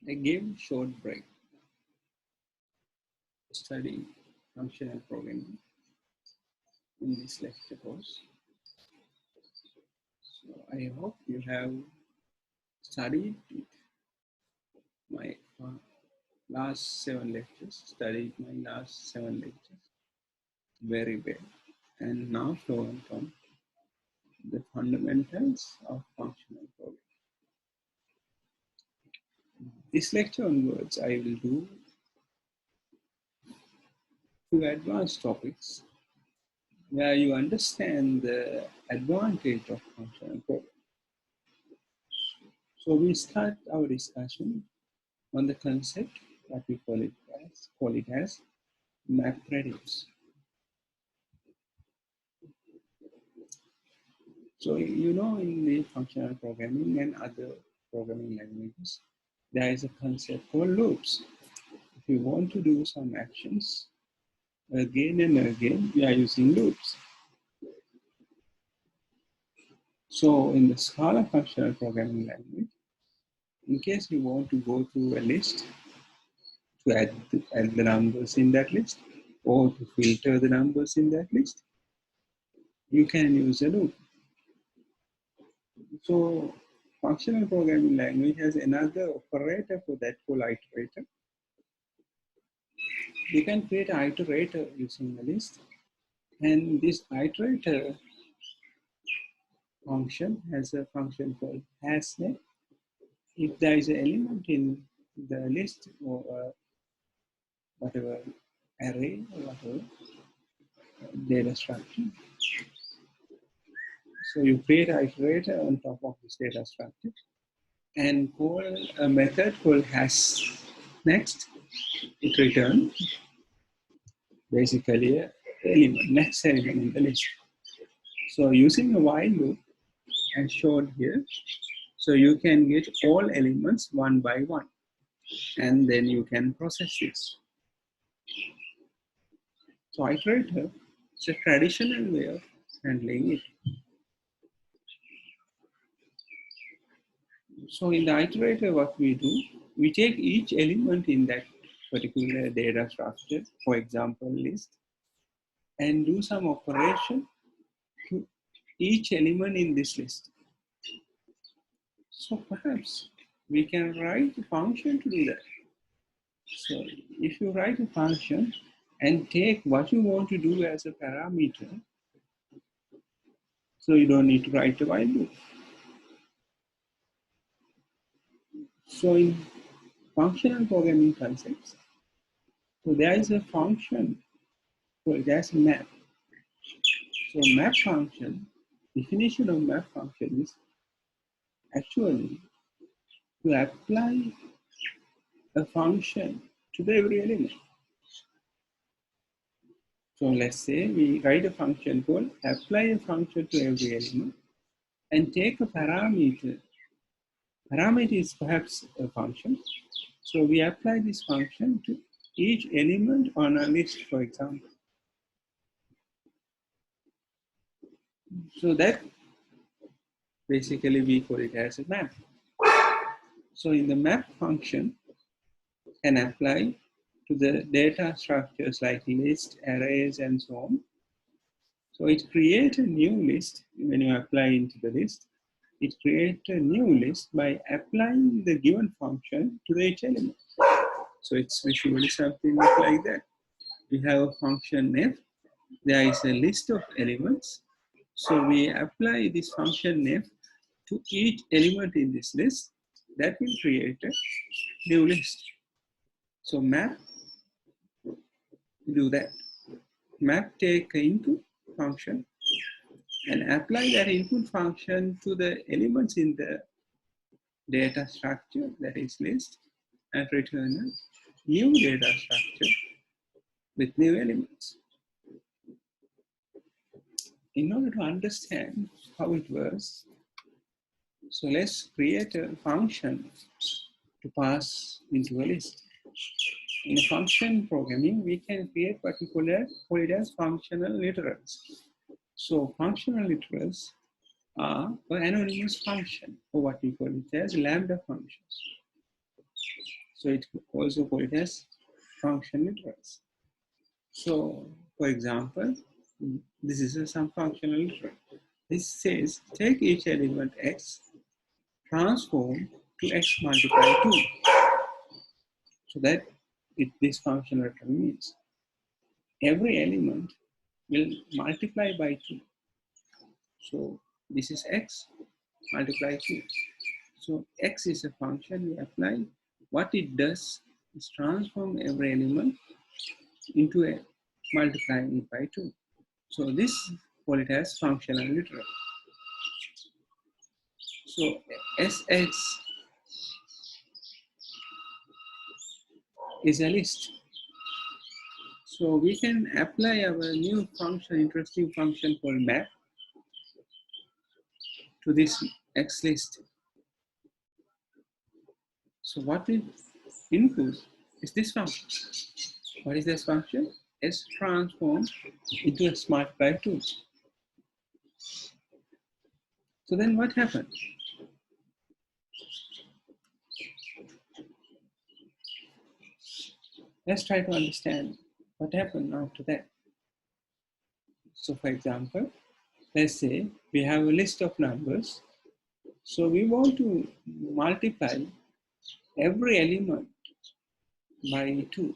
I gave a short break to study functional programming in this lecture course. So I hope you have studied my last 7 lectures, studied my last 7 lectures very well, and now fluent on the fundamentals of functional programming. This lecture onwards, I will do 2 advanced topics where you understand the advantage of functional programming. So we start our discussion on the concept that we call it as map reduce. So you know, in the functional programming and other programming languages, there is a concept called loops. If you want to do some actions again and again, we are using loops. So in the Scala functional programming language, in case you want to go through a list to add the numbers in that list or to filter the numbers in that list, you can use a loop. So functional programming language has another operator for that called iterator. You can create an iterator using a list, and this iterator function has a function called hasNet. If there is an element in the list or whatever array or whatever data structure, so you create an iterator on top of this data structure and call a method called hasNext. It returns basically a element, next element in the list. So using a while loop as shown here, so you can get all elements one by one, and then you can process this. So iterator is a traditional way of handling it. So in the iterator, what we do, we take each element in that particular data structure, for example, list, and do some operation to each element in this list. So perhaps we can write a function to do that. So if you write a function and take what you want to do as a parameter, so you don't need to write a while loop. So in functional programming concepts, so there is a function called as map. So map function, definition of map function is actually to apply a function to the every element. So let's say we write a function called apply a function to every element and take a parameter. Parameter is perhaps a function. So we apply this function to each element on a list, for example. So that basically we call it as a map. So in the map function can apply to the data structures like list, arrays, and so on. So it creates a new list when you apply into the list. It creates a new list by applying the given function to each element. So it's visually something like that. We have a function f. There is a list of elements. So we apply this function f to each element in this list. That will create a new list. So map do that. Map take input function and apply that input function to the elements in the data structure, that is list, and return a new data structure with new elements. In order to understand how it works, so let's create a function to pass into a list. In function programming, we can create what we call it as functional literals. So functional literals are an anonymous function, or what we call it as lambda functions. So it also called as function literals. So for example, this is some functional literal. This says take each element x, transform to x multiply 2. So that this functional literal means every element will multiply by 2. So this is x multiply 2. So x is a function we apply. What it does is transform every element into a multiplying it by 2. So this call it as functional literal. So Sx is a list. So we can apply our new function, interesting function called map to this X list. So what we input is this function. What is this function? S transformed into X multiplied 2. So then what happens? Let's try to understand what happened after that. So for example, let's say we have a list of numbers. So we want to multiply every element by 2.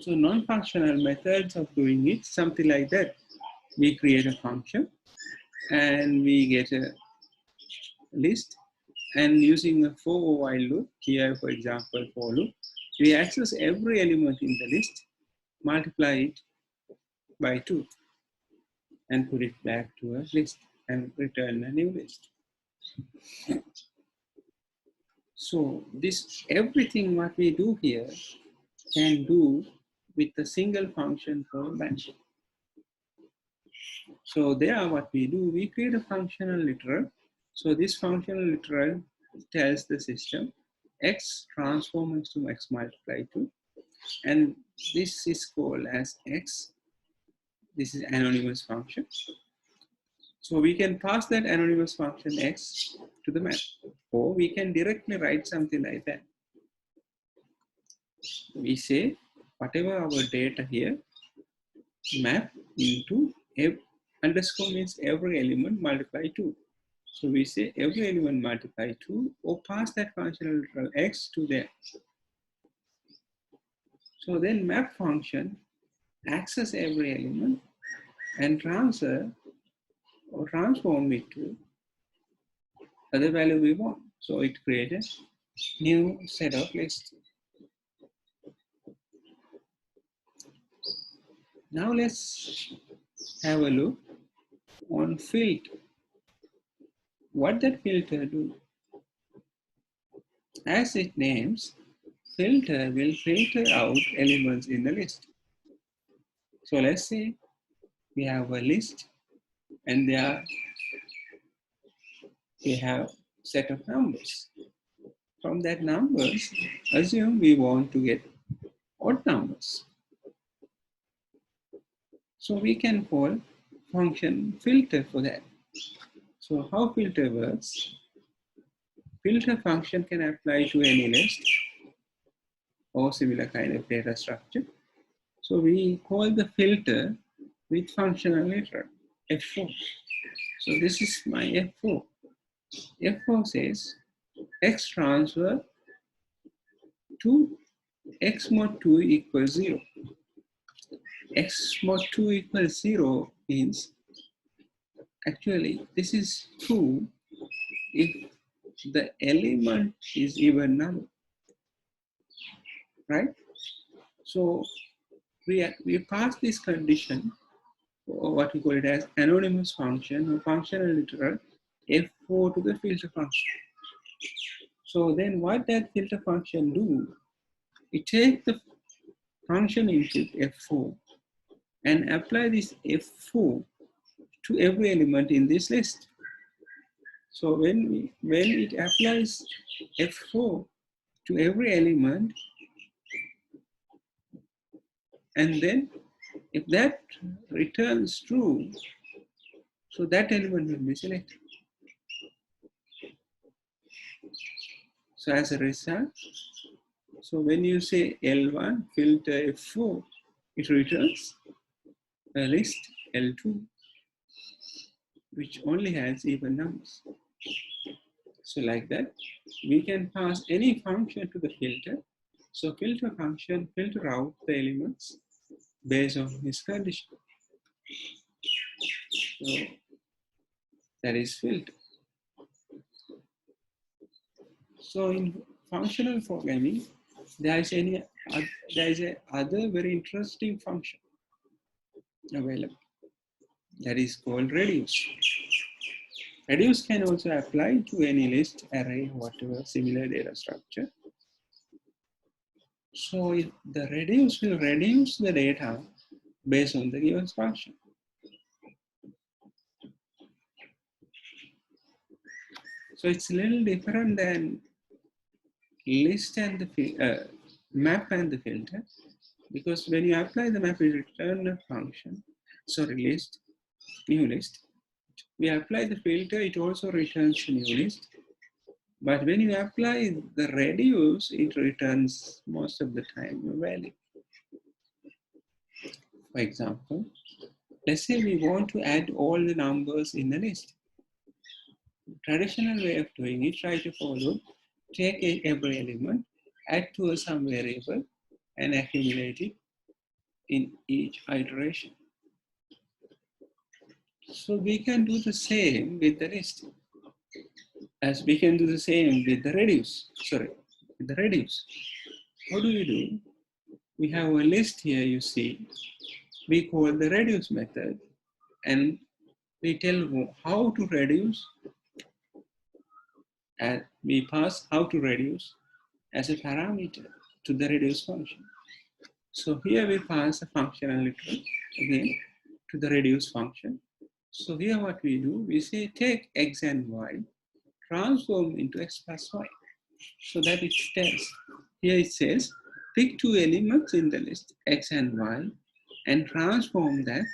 So non-functional methods of doing it, something like that. We create a function and we get a list, and using a for or while loop, here for example for loop, we access every element in the list, multiply it by 2 and put it back to a list and return a new list. So this everything what we do here can do with a single function called match. So there what we do, we create a functional literal. So this functional literal tells the system x transforms to x multiply 2, and this is called as x. This is anonymous function. So we can pass that anonymous function x to the map, or we can directly write something like that. We say whatever our data here, map into underscore means every element multiply 2. So we say every element multiply 2, or pass that functional literal x to there. So then map function access every element and transfer or transform it to other value we want. So it creates a new set of lists. Now let's have a look on filter. What that filter do? As it names, filter will filter out elements in the list. So let's say we have a list and we have set of numbers. From that numbers, assume we want to get odd numbers. So we can call function filter for that. So how filter works? Filter function can apply to any list or similar kind of data structure. So we call the filter with functional literal F4. So this is my F4. F4 says x transfer to x mod 2 equals 0. X mod 2 equals 0 means actually this is true if the element is even number, right? So we pass this condition, or what we call it as anonymous function or functional literal F4 to the filter function. So then what that filter function do? It takes the function input F4 and apply this F4 to every element in this list. So when it applies F4 to every element, and then if that returns true, so that element will be selected. So as a result, so when you say L1 filter F4, it returns a list L2, which only has even numbers. So like that, we can pass any function to the filter. So filter function filter out the elements based on this condition. So that is filter. So in functional programming, there is a other very interesting function available that is called reduce. Reduce can also apply to any list, array, whatever similar data structure. So the reduce will reduce the data based on the given function. So it's a little different than list and the map and the filter, because when you apply the map, it return a function. Sorry, list, new list. We apply the filter, it also returns a new list. But when you apply the reduce, it returns most of the time a value. For example, let's say we want to add all the numbers in the list. Traditional way of doing it, try to follow, take every element, add to some variable, and accumulate it in each iteration. So we can do the same with the list, as we can do the same with the reduce. With the reduce. How do we do? We have a list here, you see. We call the reduce method, and we tell how to reduce, and we pass how to reduce as a parameter to the reduce function. So here we pass a functionality again to the reduce function. So here what we do, we say take x and y, transform into x plus y. So that it tells. Here it says, pick two elements in the list, x and y, and transform that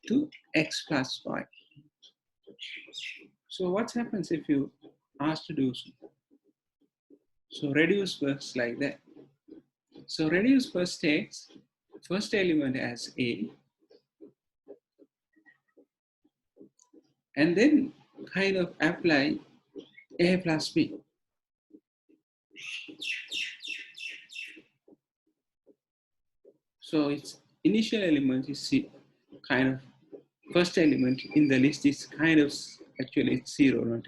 to x plus y. So what happens if you ask to do so? So reduce works like that. So reduce first takes first element as a, and then kind of apply a plus b. So its initial element is C, kind of first element in the list is kind of actually it's 0,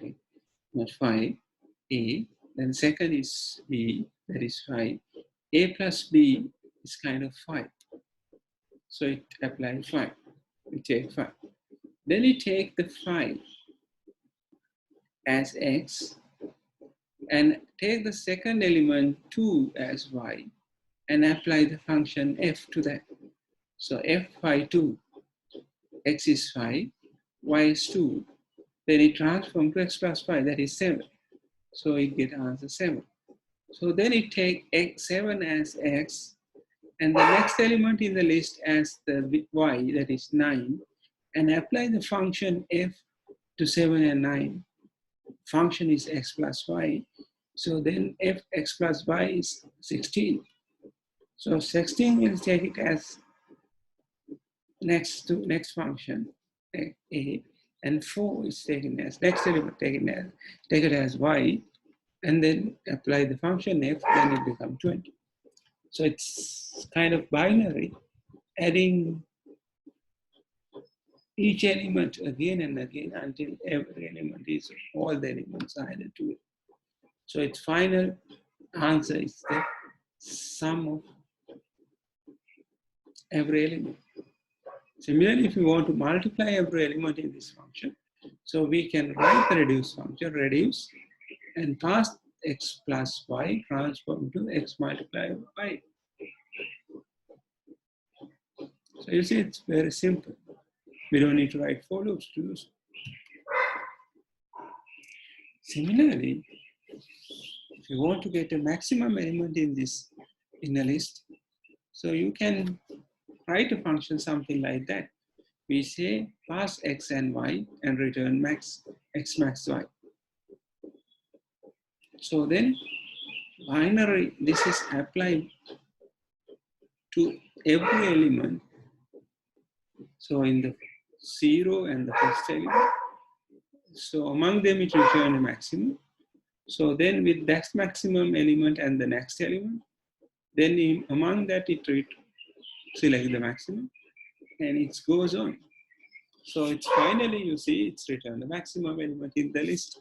not 5. A, then second is B, that is 5. A plus B is kind of 5. So it applies 5. We take 5. Then we take the 5 as X and take the second element 2 as Y and apply the function F to that. So F phi 2, X is 5, Y is 2. Then it transforms to X plus 5, that is 7. So it gets answer 7. So then it take x7 as X and the next element in the list as the Y, that is 9, and apply the function F to 7 and 9. Function is X plus Y. So then F X plus Y is 16. So 16 will take it as next function, A, and 4 is taken as next element take it as Y, and then apply the function F, then it becomes 20. So it's kind of binary, adding each element again and again until every element is, all the elements are added to it. So its final answer is the sum of every element. Similarly, if we want to multiply every element in this function, so we can write the reduce function, reduce, and pass x plus y transform to x multiplied by y. So you see, it's very simple. We don't need to write for loops to do so. Similarly, if you want to get a maximum element in a list, so you can write a function something like that. We say pass x and y and return max x max y. So then binary, this is applied to every element. So in the 0 and the first element, so among them it returns a maximum. So then with that maximum element and the next element, then among that it select the maximum and it goes on. So it's finally, you see, it's returned the maximum element in the list.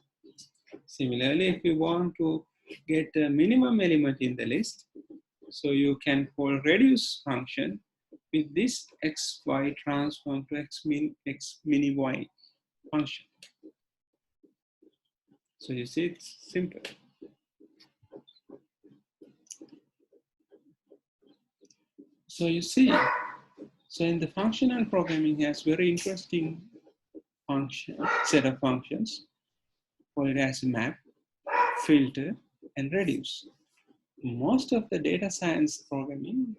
Similarly, if you want to get a minimum element in the list, so you can call reduce function with this xy transform to x mini y function. So you see, it's simple. So you see, so in the functional programming has very interesting set of functions called as map, filter, and reduce. Most of the data science programming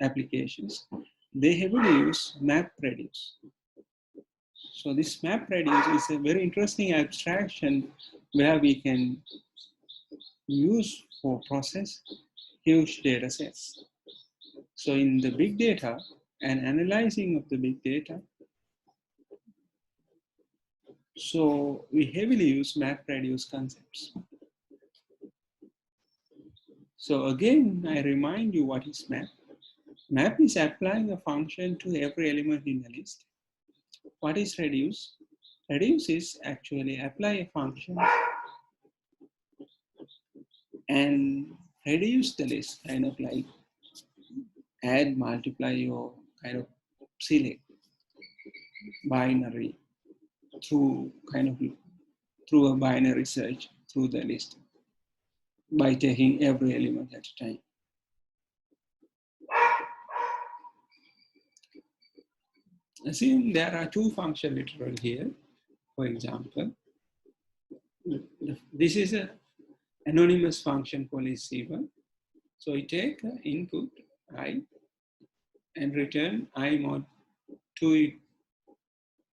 applications, they heavily use map reduce. So this map reduce is a very interesting abstraction where we can use for process huge data sets. So in the big data and analyzing of the big data, so we heavily use map reduce concepts. So again, I remind you what is map. Map is applying a function to every element in the list. What is reduce? Reduce is actually apply a function and reduce the list, kind of like add, multiply, or kind of select binary through a binary search through the list by taking every element at a time. Assume there are two function literal here. For example, this is an anonymous function called C1. So we take input I and return I mod 2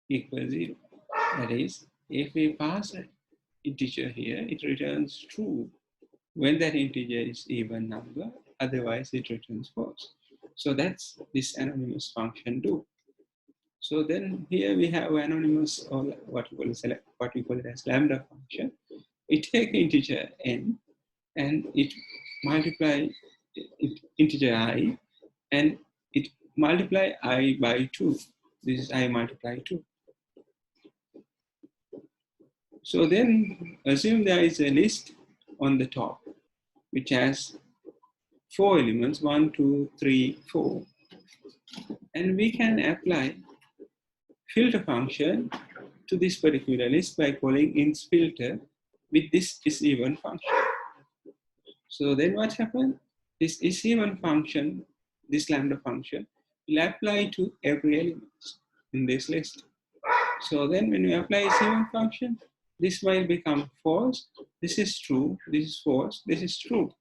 equals 0. That is, if we pass an integer here, it returns true when that integer is even number, otherwise it returns false. So that's this anonymous function do. So then here we have anonymous, or what we call it as lambda function. We take integer n and it multiply integer I and it multiply I by 2. This is I multiply 2. So then assume there is a list on the top which has 4 elements, 1, 2, 3, 4. And we can apply filter function to this particular list by calling ins filter with this isEven function. So then what happens? This isEven function, this lambda function, will apply to every element in this list. So then when you apply isEven function, this will become false, this is true, this is false, this is true.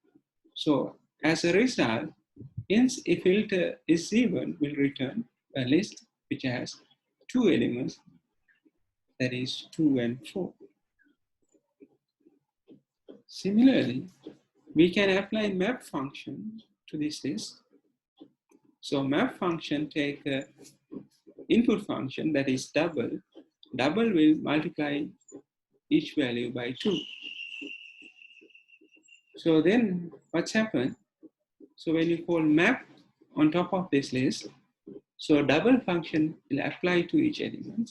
So as a result, ins filter isEven will return a list which has 2 elements, that is 2 and 4. Similarly, we can apply map function to this list. So map function take a input function that is double. Double will multiply each value by 2. So then what's happened? So when you call map on top of this list, so double function will apply to each element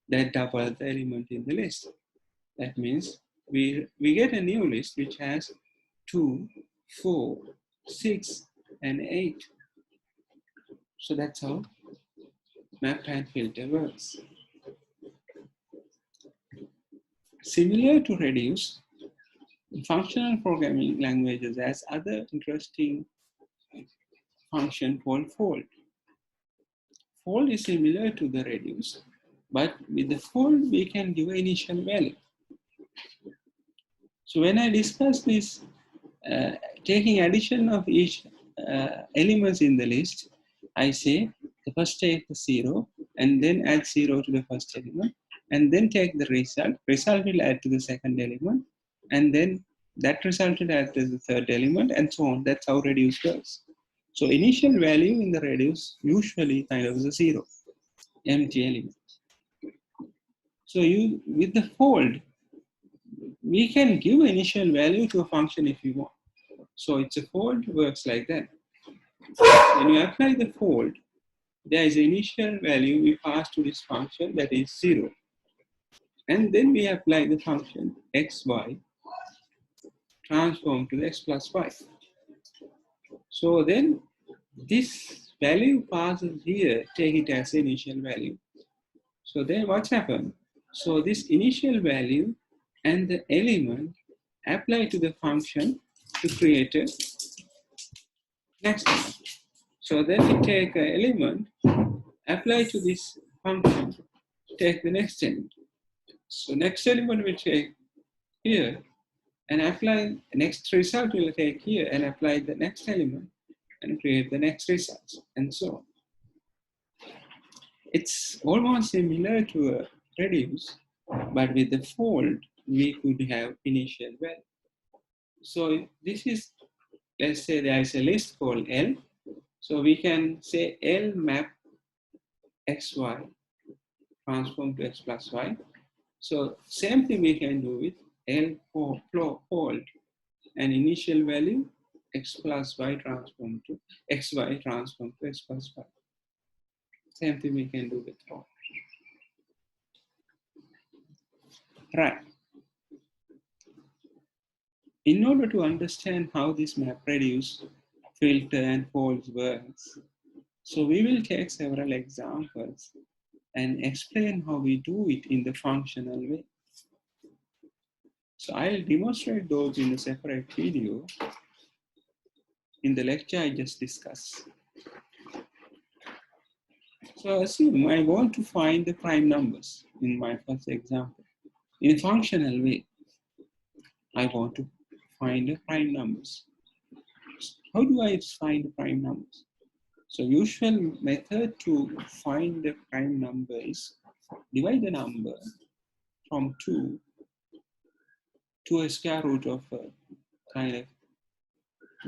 that double the element in the list. That means we get a new list which has 2, 4, 6, and 8. So that's how map and filter works. Similar to reduce, functional programming languages has other interesting function called fold. Fold is similar to the reduce, but with the fold we can give an initial value. So when I discuss this, taking addition of each elements in the list, I say the first take the 0 and then add 0 to the first element and then take the result. Result will add to the second element and then That resulted as the third element, and so on. That's how reduce works. So initial value in the reduce usually kind of is a 0, empty element. So you with the fold, we can give initial value to a function if you want. So it's a fold works like that. When you apply the fold, there is an initial value we pass to this function that is 0. And then we apply the function xy transform to x plus y. So then this value passes here, take it as initial value. So then what's happened? So this initial value and the element apply to the function to create a next element. So then we take an element, apply to this function, take the next element. So next element will take here and apply the next result will take here and apply the next element and create the next results and so on. It's almost similar to a reduce, but with the fold, we could have initial value. So this is, let's say there is a list called L. So we can say L map xy transform to x plus y. So same thing we can do with L fold an initial value x plus y transform to xy transform to x plus y. Same thing we can do with fold. Right. In order to understand how this map reduce, filter, and folds works, so we will take several examples and explain how we do it in the functional way. So I'll demonstrate those in a separate video in the lecture I just discussed. So assume I want to find the prime numbers in my first example. In a functional way, I want to find the prime numbers. How do I find the prime numbers? So usual method to find the prime number is divide the number from 2 to a square root of a kind of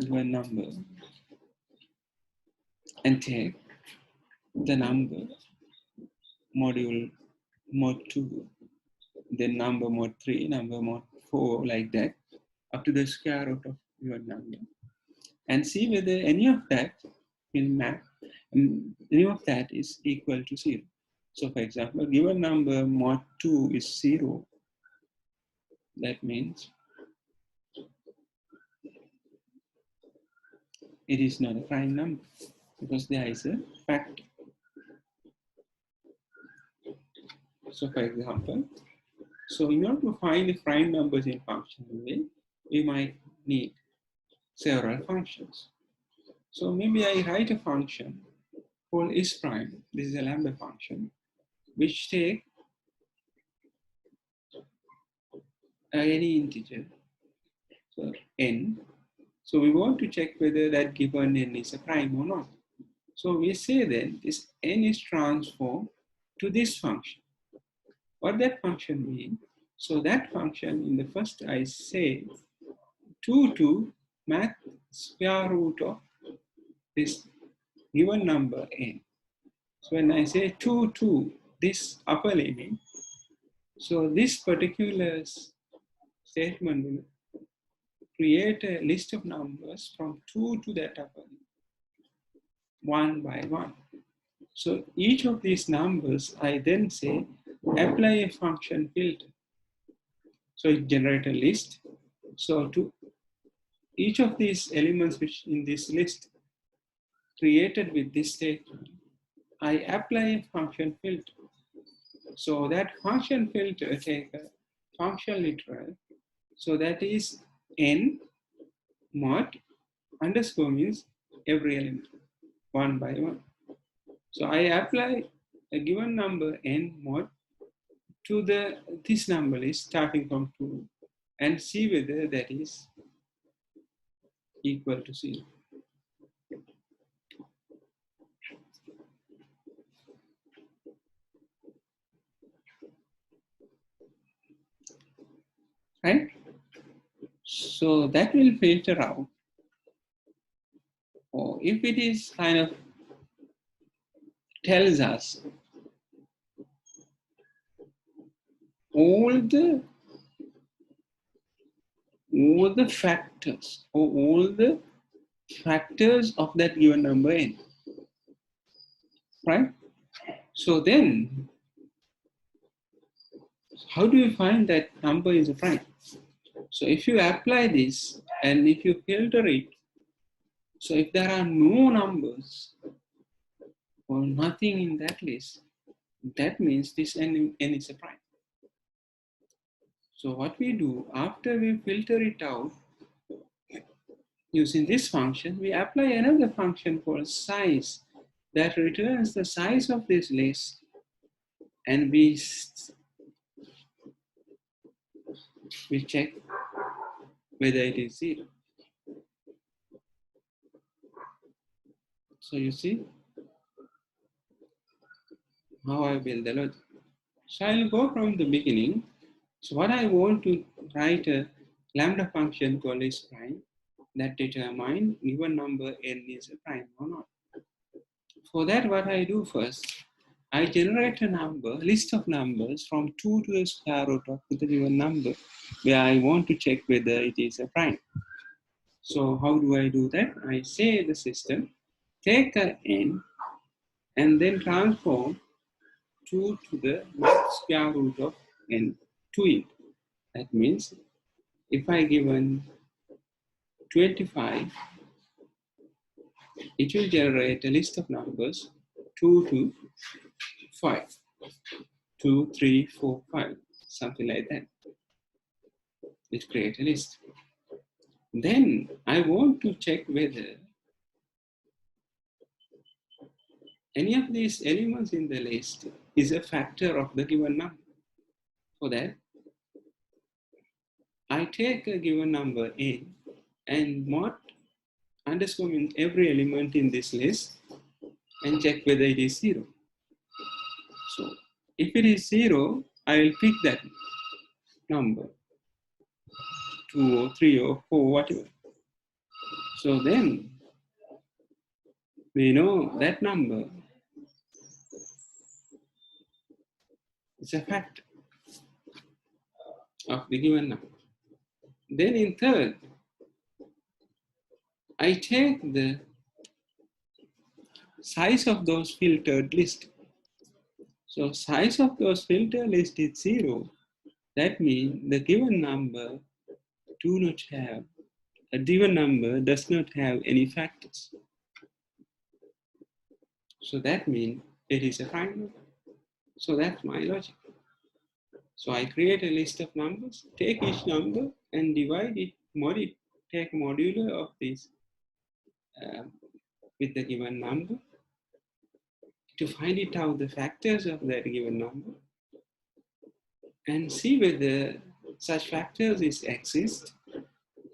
given number and take the number module mod 2, then number mod 3, number mod 4, like that, up to the square root of your number, and see whether any of that will map, any of that is equal to 0. So for example, given number mod 2 is 0, that means it is not a prime number because there is a factor. So for example, so in order to find the prime numbers in functional way, we might need several functions. So maybe I write a function called is prime. This is a lambda function, which take any integer, so n. So we want to check whether that given n is a prime or not. So we say then this n is transformed to this function. What that function means? So that function in the first I say 2 to math square root of this given number n. So when I say 2 to this upper limit, so this particular statement will create a list of numbers from 2 to that upper limit, one by one. So each of these numbers, I then say, apply a function filter. So it generates a list. So to each of these elements which in this list created with this statement, I apply a function filter. So that function filter take a function literal. So that is n mod underscore means every element, one by one. So I apply a given number n mod to this number list starting from 2 and see whether that is equal to 0. Right? So that will filter out. Or if it is kind of tells us all the factors or all the factors of that given number n, right? So then, how do you find that number is a prime? So if you apply this and if you filter it, so if there are no numbers or nothing in that list, that means this n is a prime. So what we do after we filter it out using this function, we apply another function called size that returns the size of this list, and we check whether it is 0. So you see how I build the logic. So I'll go from the beginning. So what I want to write a lambda function called list prime that determine given number n is a prime or not. For that, what I do first, I generate a list of numbers from 2 to the square root of the given number where I want to check whether it is a prime. So how do I do that? I say the system, take a n and then transform 2 to the square root of n to it. That means if I given 25, it will generate a list of numbers 2 to 5, 2, 3, 4, 5, something like that. It creates a list. Then I want to check whether any of these elements in the list is a factor of the given number. For that, I take a given number n and mod underscore every element in this list and check whether it is 0. So if it is 0, I will pick that number, 2 or 3 or 4, whatever. So then we know that number is a factor of the given number. Then in third, I take the size of those filtered list. So size of those filtered list is 0. That means the given number does not have any factors. So that means it is a prime number. So that's my logic. So I create a list of numbers, take each number and divide it, take modulo of this with the given number to find it out the factors of that given number and see whether such factors exist.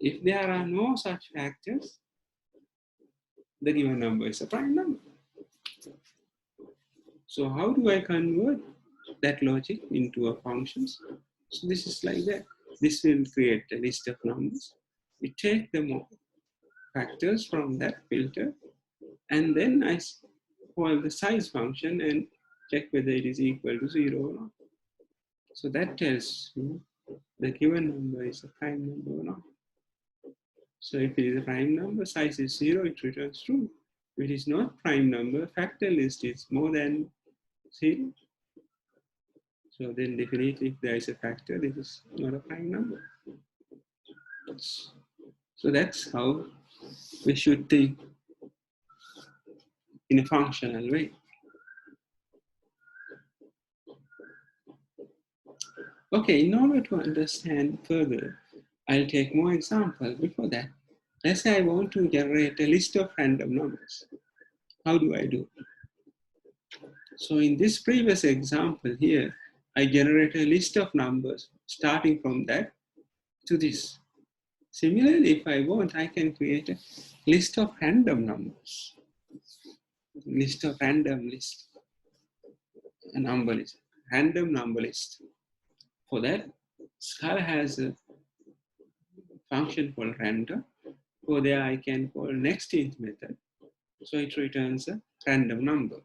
If there are no such factors, the given number is a prime number. So how do I convert that logic into a functions? So this is like that. This will create a list of numbers. We take the factors from that filter, and then I call the size function and check whether it is equal to 0 or not. So that tells me the given number is a prime number or not. So if it is a prime number, size is 0, it returns true. If it is not prime number, factor list is more than 0. So then definitely if there is a factor, this is not a prime number. So that's how we should think in a functional way. Okay, in order to understand further, I'll take more examples. Before that, let's say I want to generate a list of random numbers. How do I do it? So in this previous example here, I generate a list of numbers starting from that to this. Similarly, if I want, I can create a list of random numbers. List of random list. A number list. Random number list. For that, Scala has a function called random. So there I can call nextInt method. So it returns a random number.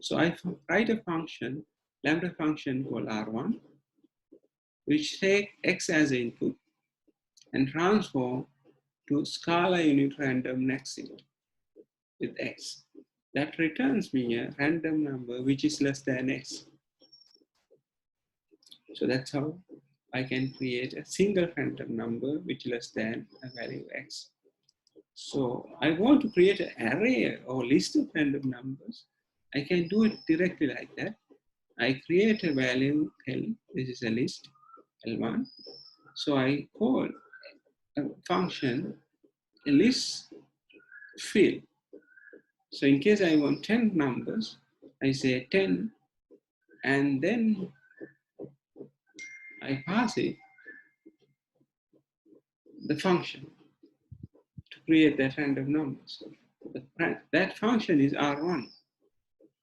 So I write a function, lambda function called R1, which take X as input and transform to Scala unit random nextInt with X. That returns me a random number which is less than X. So that's how I can create a single random number which is less than a value X. So I want to create an array or list of random numbers. I can do it directly like that. I create a value L, this is a list, L1. So I call a function a list fill. So in case I want 10 numbers, I say 10, and then I pass it the function to create that random numbers. That function is R1.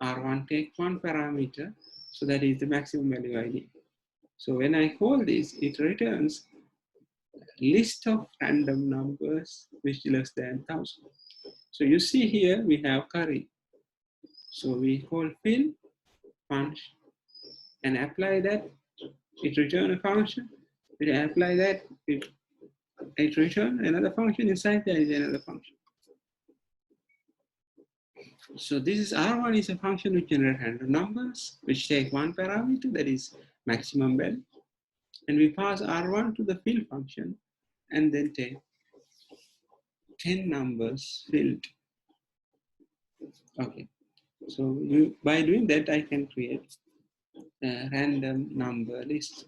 R1 takes one parameter, so that is the maximum value I need. So when I call this, it returns a list of random numbers which is less than 1000. So you see here we have curry. So we call fill function and apply that, it returns a function. We apply that, it returns another function. Inside there is another function. So this is R1 is a function which generates random numbers, which take one parameter, that is maximum value. And we pass R1 to the fill function and then take 10 numbers filled. Okay. So by doing that, I can create a random number list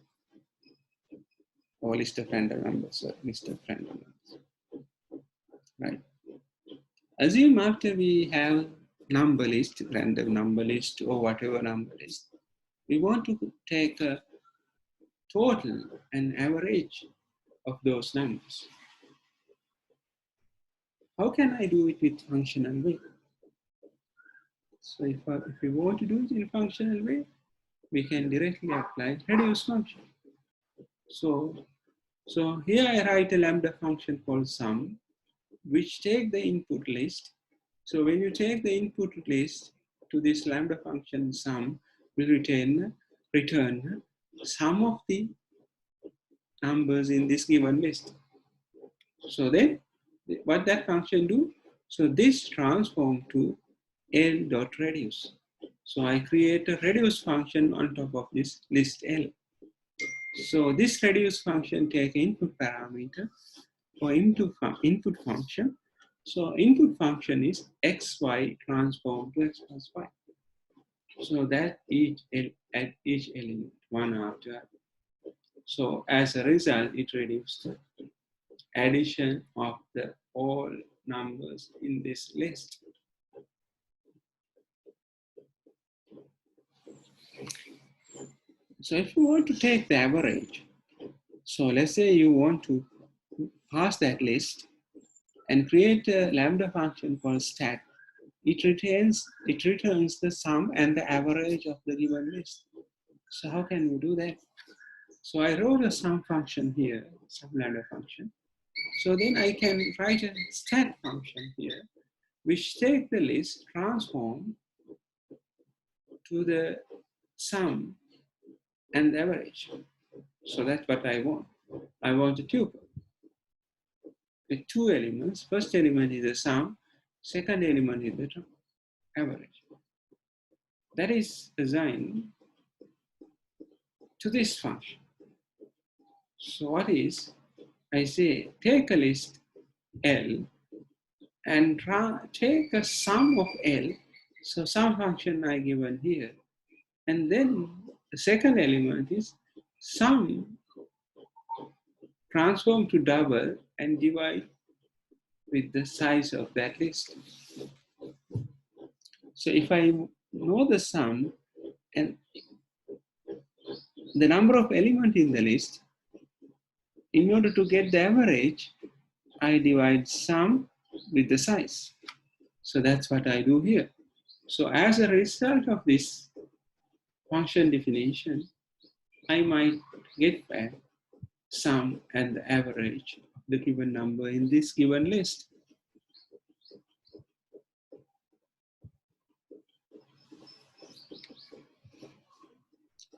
or list of random numbers, or list of random numbers. Right. Assume after we have number list, random number list, or whatever number list, we want to take a total and average of those numbers. How can I do it with functional way? So if we want to do it in functional way, we can directly apply reduce function. So here I write a lambda function called sum, which take the input list. So when you take the input list to this lambda function sum, will return sum of the numbers in this given list. So then what that function do? So this transform to L.reduce. So I create a reduce function on top of this list L. So this reduce function take input parameter or input function. So input function is xy transform to x plus y. So that at each element, one after other. So as a result, it reduces the addition of the all numbers in this list. So if you want to take the average, so let's say you want to pass that list and create a lambda function called stat. It returns the sum and the average of the given list. So how can we do that? So I wrote a sum function here, sum lambda function. So then I can write a stat function here, which take the list, transform to the sum and the average. So that's what I want. I want a tuple with two elements. First element is the sum, second element is the average. That is assigned to this function. So what is, I say, take a list L and take a sum of L. So sum function I given here. And then the second element is sum transform to double and divide with the size of that list. So if I know the sum and the number of elements in the list, in order to get the average, I divide sum with the size. So that's what I do here. So as a result of this function definition, I might get back sum and the average of the given number in this given list.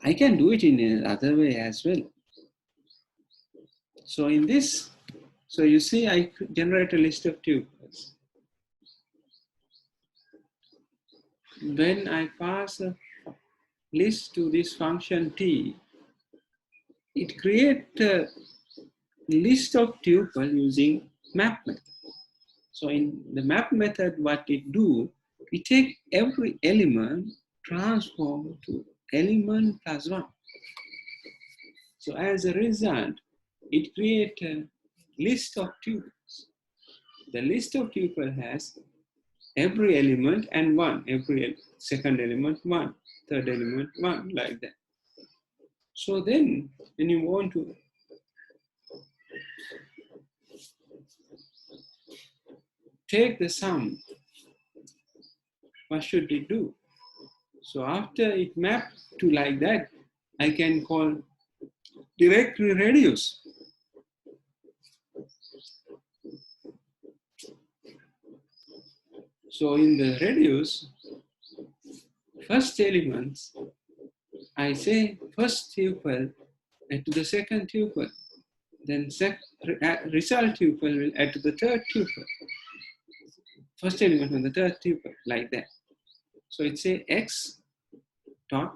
I can do it in another way as well. So in this, so you see, I generate a list of tuples. When I pass a list to this function t, it creates a list of tuple using map method. So in the map method, what it do, it take every element, transform to element plus one. So as a result, it creates a list of tuples. The list of tuple has every element and one, every second element one, third element one, like that. So then when you want to take the sum, what should it do? So after it maps to like that, I can call directory reduce. So in the reduce, first elements, I say first tuple add to the second tuple, then result tuple will add to the third tuple. First element on the third tuple, like that. So it say x dot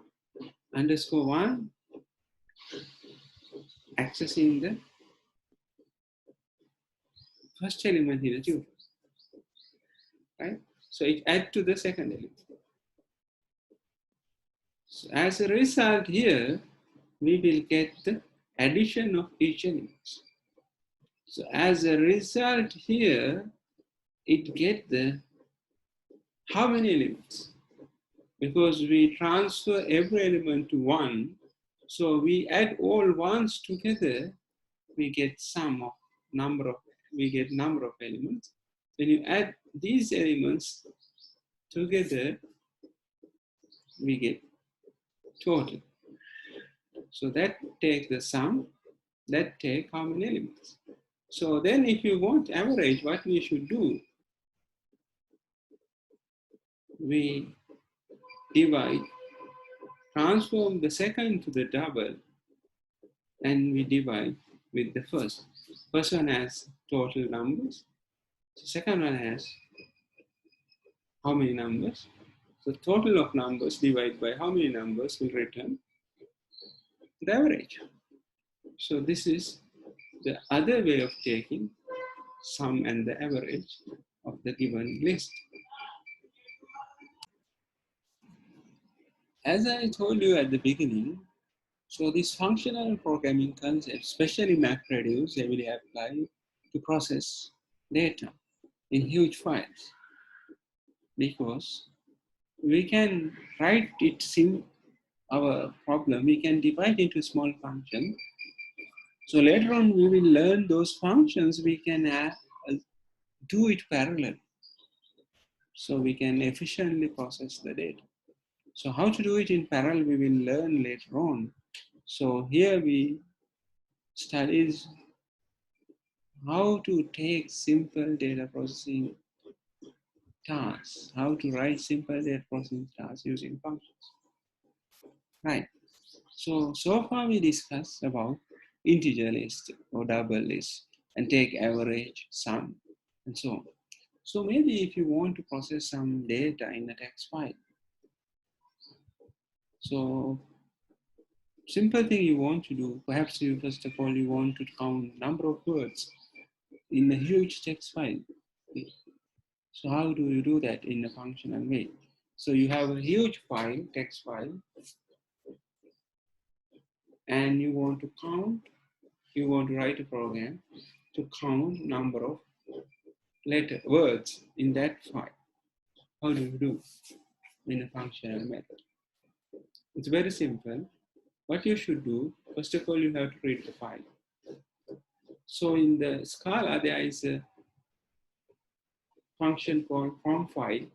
underscore 1 accessing the first element in the tuple, right? So it add to the second element. So as a result here, we will get the addition of each element. So as a result here, it get the how many elements? Because we transfer every element to 1, so we add all ones together, we get number of elements. When you add these elements together, we get total. So that take the sum, that take how many elements. So then if you want average, what we should do, we divide, transform the second to the double, and we divide with the first. First one has total numbers. The second one has how many numbers. So total of numbers divided by how many numbers will return the average. So this is the other way of taking sum and the average of the given list. As I told you at the beginning, so this functional programming concept, especially MapReduce, heavily applied to process data in huge files, because we can write it our problem, we can divide into small functions. So later on, we will learn those functions, we can do it parallel. So we can efficiently process the data. So how to do it in parallel, we will learn later on. So here we study how to take simple data processing tasks, how to write simple data processing tasks using functions. Right. So far we discussed about integer list or double list and take average, sum, and so on. So maybe if you want to process some data in a text file, so simple thing you want to do, perhaps you first of all you want to count number of words in a huge text file. So how do you do that in a functional way? So you have a huge file, text file, and you want to count, you want to write a program to count number of words in that file. How do you do in a functional method? It's very simple. What you should do, first of all, you have to read the file. So in the Scala, there is a function called from file,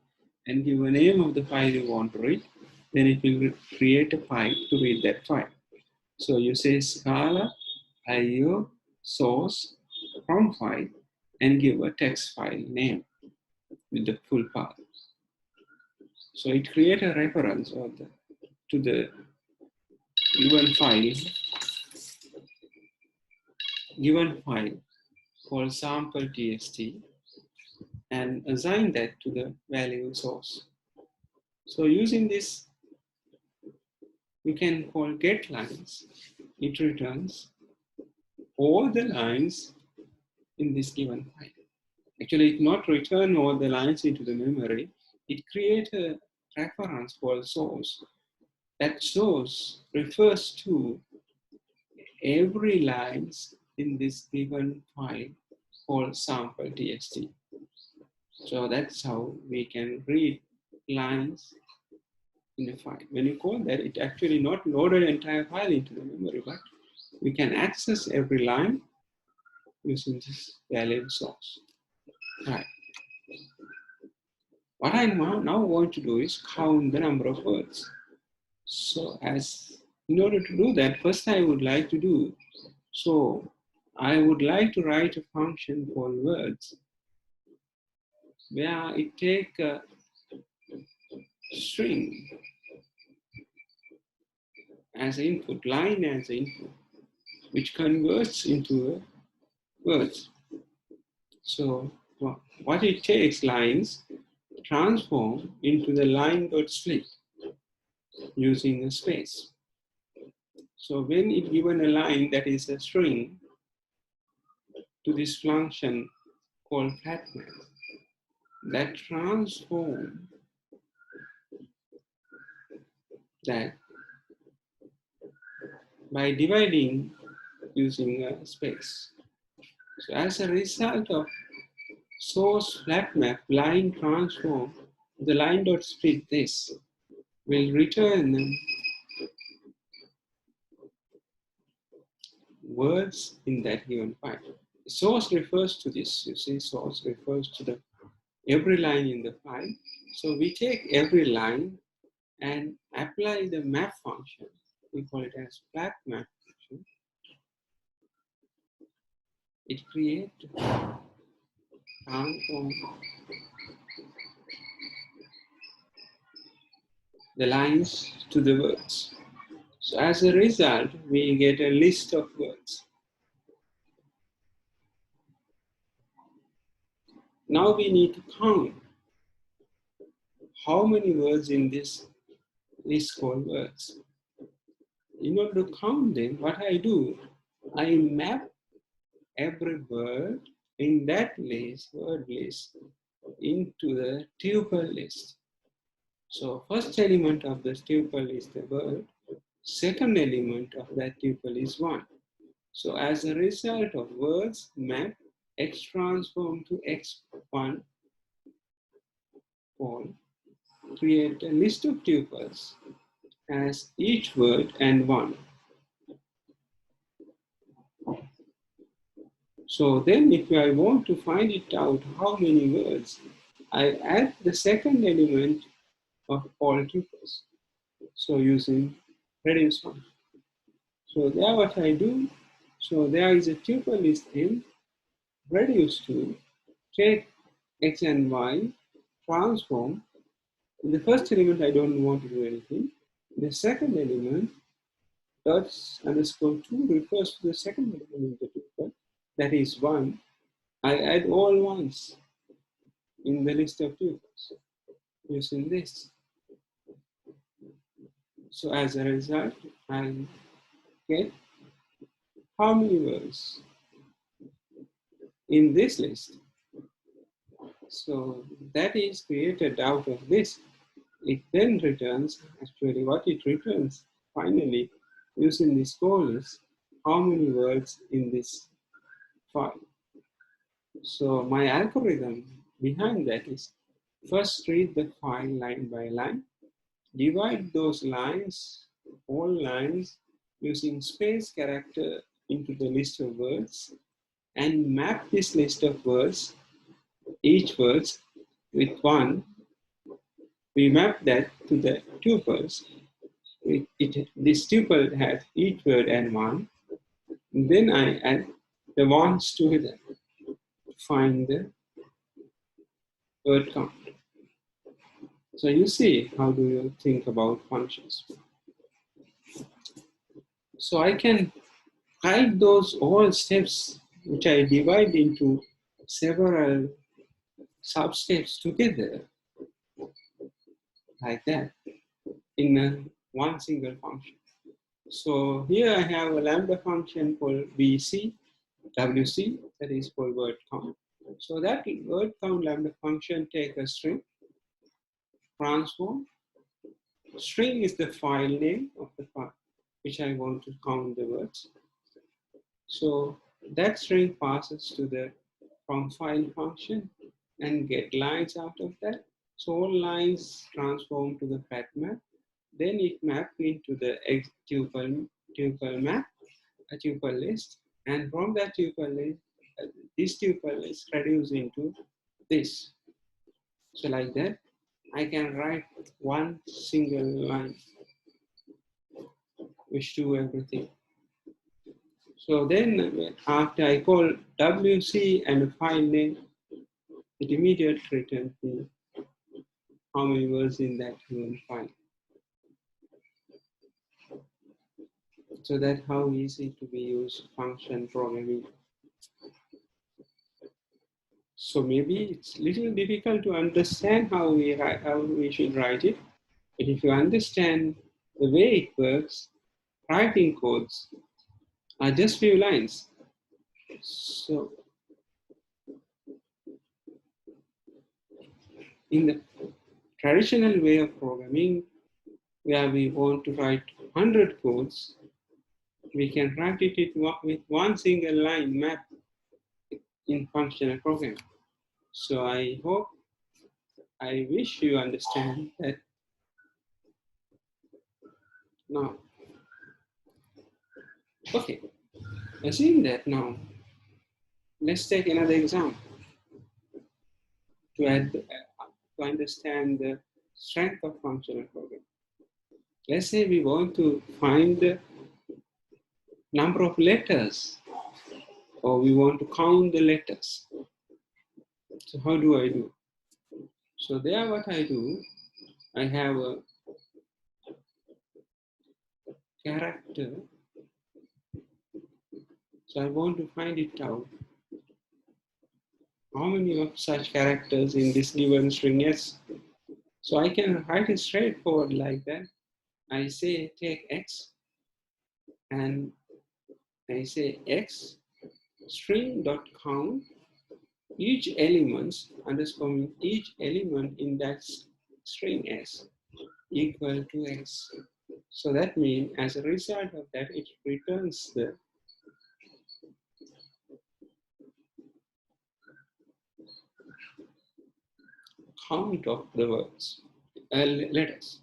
and give a name of the file you want to read. Then it will create a file to read that file. So you say Scala IO source from file and give a text file name with the full path. So it creates a reference to the given file called sample.txt and assign that to the value source. So using this, we can call get lines. It returns all the lines in this given file. Actually, it not return all the lines into the memory. It creates a reference called source. That source refers to every lines in this given file called sample.txt. So that's how we can read lines in the file. When you call that, it actually not loaded entire file into the memory, but we can access every line using this valid source. Right. What I now want to do is count the number of words. So in order to do that, first I would like to write a function called words where it take a string as input, line as input, which converts into words. So what it takes lines, transform into the line.split using a space. So when it given a line that is a string to this function called flatmath, that transform that by dividing using a space. So as a result of source flatmath line transform, the line.split this will return words in that given file. Source refers to this, you see, source refers to every line in the file. So we take every line and apply the map function. We call it as flatmath function. It creates transform the lines to the words. So as a result, we get a list of words. Now we need to count how many words in this list called words. In order to count them, what I do, I map every word in that list, word list, into the tuple list. So first element of the tuple is the word, second element of that tuple is 1. So as a result of words map X transform to X1 form, create a list of tuples as each word and 1. So then if I want to find it out how many words, I add the second element of all tuples. So using reduce function. So there what I do, so there is a tuple list in reduce to take X and Y, transform. In the first element, I don't want to do anything. The second element, dots underscore 2 refers to the second element of the tuple, that is 1. I add all ones in the list of tuples using this. So as a result, I get how many words in this list. So that is created out of this. It then returns, actually what it returns finally using this call is how many words in this file. So my algorithm behind that is first read the file line by line, divide those lines, all lines using space character into the list of words and map this list of words, each words with 1. We map that to the tuples. This tuple has each word and 1. Then I add the ones together. find the word count. So you see, how do you think about functions? So I can write those all steps which I divide into several sub-steps together like that in one single function. So here I have a lambda function called BC, WC, that is called word count. So that word count lambda function take a string, transform. String is the file name of the file which I want to count the words. So that string passes to the from file function and get lines out of that. So all lines transform to the fat map. Then it maps into the tuple map, a tuple list. And from that tuple list, this tuple is reduced into this. So like that, I can write one single line which do everything. So then after I call WC and a file name, it immediately returns me how many words in that given file. So that's how easy to be used function programming. So maybe it's a little difficult to understand how we should write it. But if you understand the way it works, writing codes are just few lines. So in the traditional way of programming, where we want to write 100 codes, we can write it with one single line map in functional programming. So I wish you understand that now. Okay, assuming that now, let's take another example to understand the strength of functional programming. Let's say we want to find the number of letters, or we want to count the letters. So how do I do? So there what I do, I have a character. So I want to find it out. How many of such characters in this given string S? So I can write it straightforward like that. I say take X and I say X string dot count each element underscoring each element in that string S equal to X. So that means as a result of that, it returns the count of the words, letters.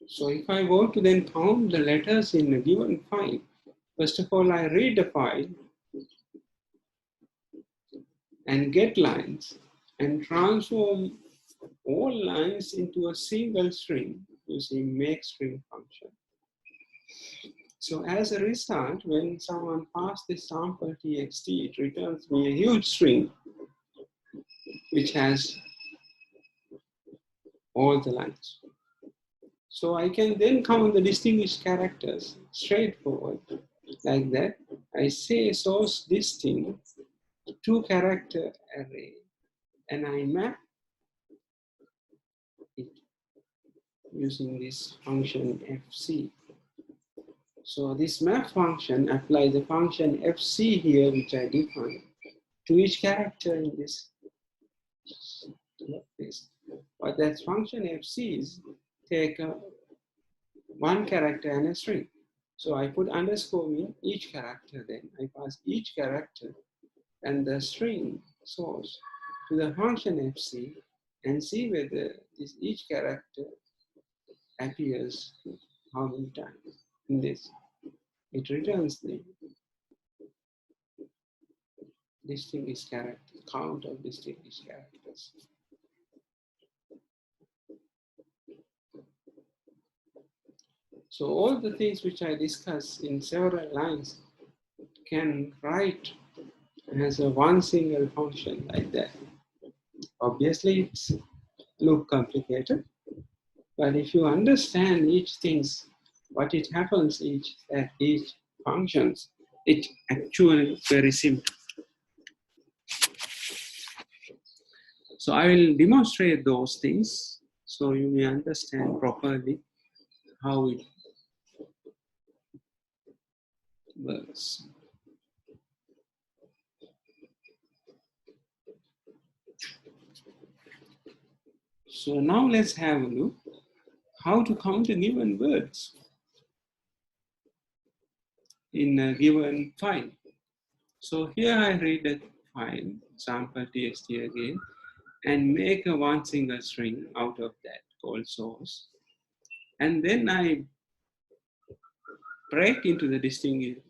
So if I want to then count the letters in a given file, first of all, I read the file and get lines and transform all lines into a single string using make string function. So as a result, when someone passes this sample txt, it returns me a huge string which has all the lines. So I can then count the distinguished characters straightforward like that. I say source distinct 2-character array and I map it using this function fc. So this map function applies the function fc here, which I define to each character in this list. But that function fc is take one character and a string. So I put underscore in each character, then I pass each character and the string source to the function fc and see whether this each character appears how many times in this. It returns the distinguished character, count of distinguished characters. So all the things which I discuss in several lines can write has a one single function like that. Obviously, it's look complicated, but if you understand each things, what it happens at each functions, it actually very simple. So I will demonstrate those things so you may understand properly how it works. So now let's have a look how to count a given words in a given file. So here I read the file, sample.txt again, and make a one single string out of that called source. And then I break into the distinct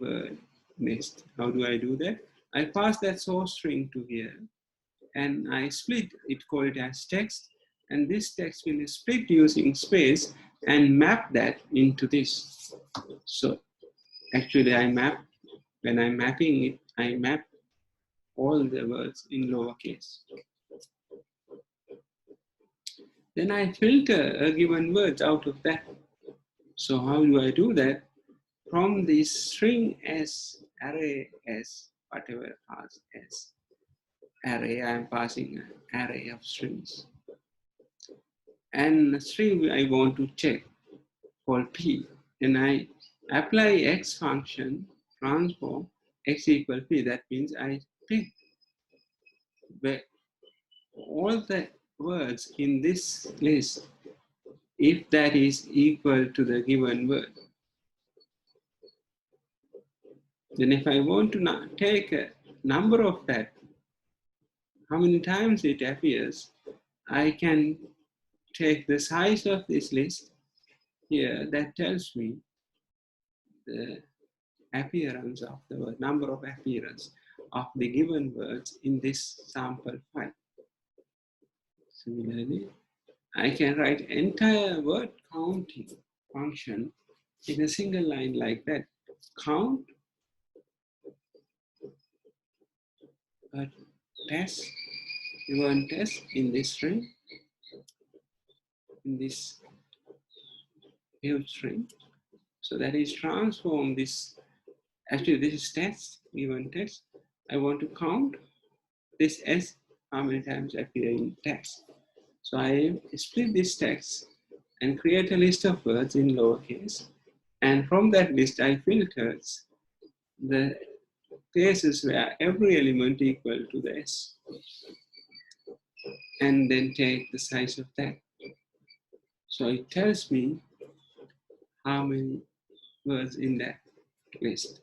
word list. How do I do that? I pass that source string to here, and I split it, call it as text, and this text will split using space and map that into this. So actually when I'm mapping it, I map all the words in lowercase. Then I filter a given words out of that. So how do I do that? From this string s, array s, whatever has s, array, I am passing an array of strings. And the string I want to check called p. And I apply x function, transform x equal p. That means I pick all the words in this list if that is equal to the given word. Then if I want to take a number of that, how many times it appears, I can take the size of this list here that tells me the appearance of the word, number of appearance of the given words in this sample file. Similarly, I can write entire word counting function in a single line like that. Count a test, given test in this string, in this huge string. So that is transform this, actually this is test, given test. I want to count this s, how many times appear in text. So I split this text and create a list of words in lowercase. And from that list, I filter the cases where every element equal to the s. And then take the size of that. So it tells me how many words in that list.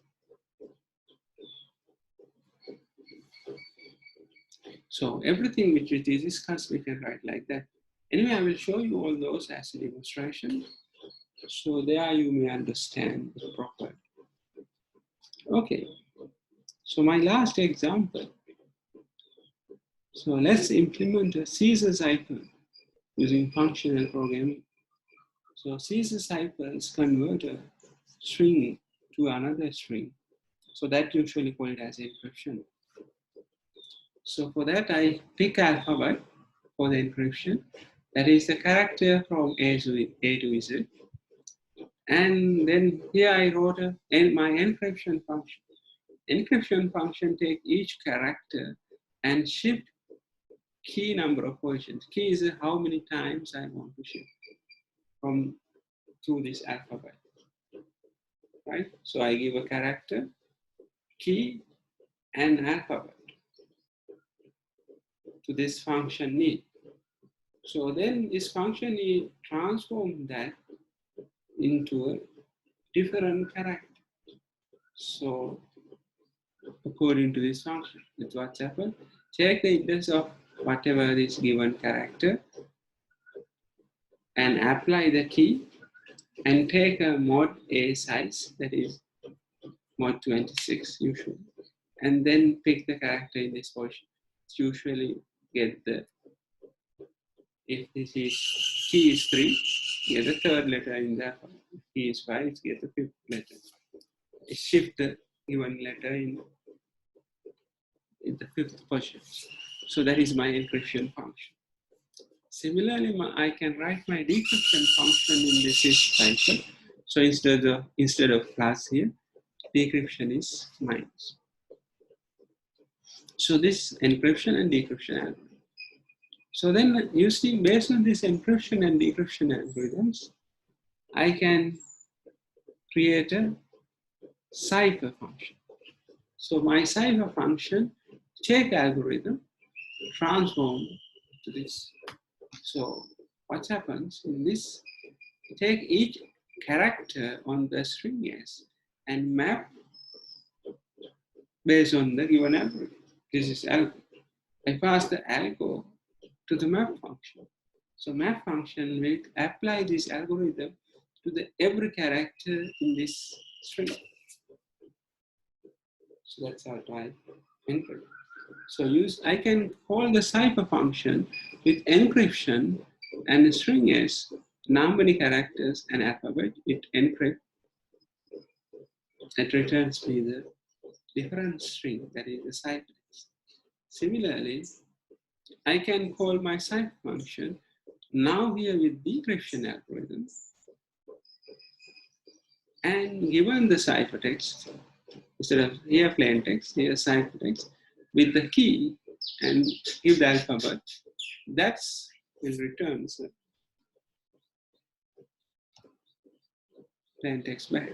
So everything which is discussed, we can write like that. Anyway, I will show you all those as a demonstration. So there you may understand properly. Okay, so my last example. So let's implement a Caesar cipher using functional programming. So Caesar ciphers convert a string to another string. So that usually called as encryption. So for that, I pick alphabet for the encryption. That is the character from A to Z. And then here I wrote my encryption function. Encryption function take each character and shift key number of positions. Key is how many times I want to shift through this alphabet. Right? So I give a character, key, and alphabet to this function need. So then this function need transform that into a different character. So according to this function, that's what's happened. Check the index of whatever is given character and apply the key and take a mod A size, that is mod 26 usually, and then pick the character in this position. Usually get if this is key is 3, get the third letter in the alphabet. If key is 5, get the fifth letter. Shift the given letter in the fifth position. So that is my encryption function. Similarly, I can write my decryption function in this cycle. So instead of plus here, decryption is minus. So this encryption and decryption algorithm. So then you see, based on this encryption and decryption algorithms, I can create a cipher function. So my cipher function take algorithm, transform to this. So what happens in this, take each character on the string S and map based on the given algorithm. This is algo. I pass the algo to the map function. So map function will apply this algorithm to the every character in this string. So that's how I encrypt. So I can call the cipher function with encryption and string S, number characters and alphabet. It encrypts. It returns me the different string, that is the ciphertext. Similarly, I can call my cipher function now here with decryption algorithm, and given the ciphertext, instead of here plain text, here ciphertext, with the key and give the alphabet, that will return plain text back.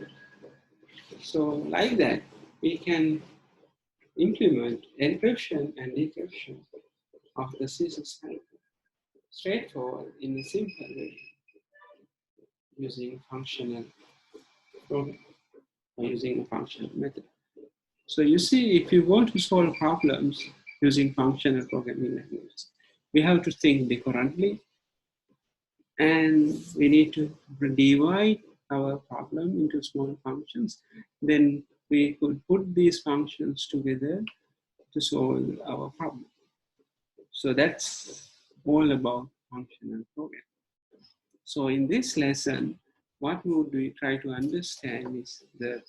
So like that, we can implement encryption and decryption of the C6 cipher straightforward in a simple way using functional program or using a functional method. So you see, if you want to solve problems using functional programming languages, we have to think differently, and we need to divide our problem into small functions. Then we could put these functions together to solve our problem. So that's all about functional programming. So in this lesson, what would we try to understand is the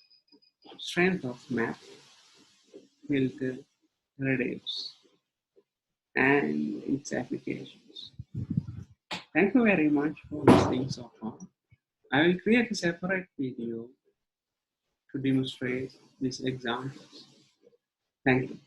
strength of map, filter, reduce, and its applications. Thank you very much for listening so far. I will create a separate video to demonstrate these examples. Thank you.